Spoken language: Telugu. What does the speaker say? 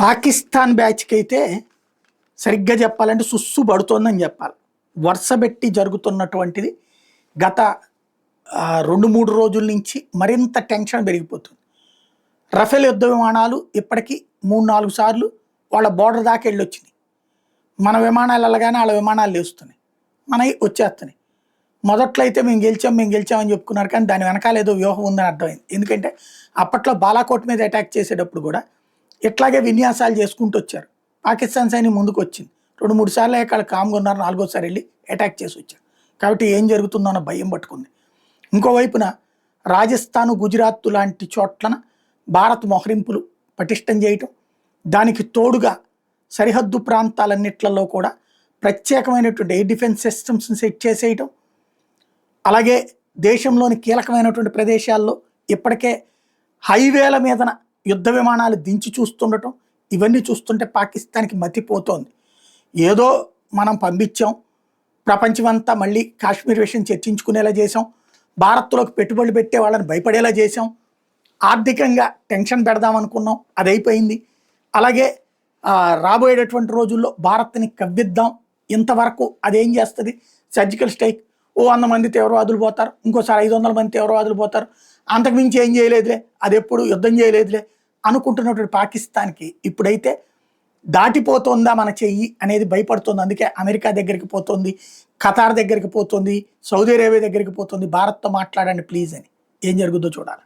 పాకిస్తాన్ బ్యాచ్కి అయితే సరిగ్గా చెప్పాలంటే సుస్సు పడుతోందని చెప్పాలి. వరుసబెట్టి జరుగుతున్నటువంటిది గత 2-3 రోజుల నుంచి మరింత టెన్షన్ పెరిగిపోతుంది. రఫేల్ యుద్ధ విమానాలు ఇప్పటికీ 3-4 సార్లు వాళ్ళ బోర్డర్ దాకా వెళ్ళొచ్చినాయి. మన విమానాలు వెళ్ళగానే వాళ్ళ విమానాలు లేస్తున్నాయి, మనవి వచ్చేస్తున్నాయి. మొదట్లో అయితే మేము గెలిచామని చెప్పుకున్నారు, కానీ దాని వెనకాల ఏదో వ్యూహం ఉందని అర్థమైంది. ఎందుకంటే అప్పట్లో బాలాకోట్ మీద అటాక్ చేసేటప్పుడు కూడా ఇట్లాగే విన్యాసాలు చేసుకుంటూ వచ్చారు. పాకిస్తాన్ సైన్యం ముందుకు వచ్చింది, 2-3 సార్లు అక్కడ కామ్గా ఉన్నారు, 4గోసారి వెళ్ళి అటాక్ చేసి వచ్చారు. కాబట్టి ఏం జరుగుతుందో అన్న భయం పట్టుకుంది. ఇంకోవైపున రాజస్థాన్, గుజరాత్ లాంటి చోట్లన భారత్ మొహరింపులు పటిష్టం చేయటం, దానికి తోడుగా సరిహద్దు ప్రాంతాలన్నిట్లలో కూడా ప్రత్యేకమైనటువంటి ఎయిర్ డిఫెన్స్ సిస్టమ్స్ని సెట్ చేసేయటం, అలాగే దేశంలోని కీలకమైనటువంటి ప్రదేశాల్లో ఇప్పటికే హైవేల మీదన యుద్ధ విమానాలు దించి చూస్తుండటం, ఇవన్నీ చూస్తుంటే పాకిస్తాన్కి మతిపోతోంది. ఏదో మనం పంపించాం, ప్రపంచమంతా మళ్ళీ కాశ్మీర్ విషయం చర్చించుకునేలా చేసాం, భారత్లోకి పెట్టుబడులు పెట్టే వాళ్ళని భయపడేలా చేసాం, ఆర్థికంగా టెన్షన్ పెడదాం అనుకున్నాం, అది అయిపోయింది. అలాగే రాబోయేటటువంటి రోజుల్లో భారత్ని కవ్విద్దాం, ఇంతవరకు అదేం చేస్తుంది, సర్జికల్ స్ట్రైక్, 100 మంది తీవ్రవాదులు పోతారు, ఇంకోసారి 500 మంది తీవ్రవాదులు పోతారు, అంతకుమించి ఏం చేయలేదులే, అది ఎప్పుడు యుద్ధం చేయలేదులే అనుకుంటున్నటువంటి పాకిస్తాన్కి ఇప్పుడైతే దాటిపోతుందా మన చెయ్యి అనేది భయపడుతుంది. అందుకే అమెరికా దగ్గరికి పోతుంది, ఖతార్ దగ్గరికి పోతుంది, సౌదీ అరేబియా దగ్గరికి పోతుంది, భారత్తో మాట్లాడండి ప్లీజ్ అని. ఏం జరుగుతుందో చూడాలి.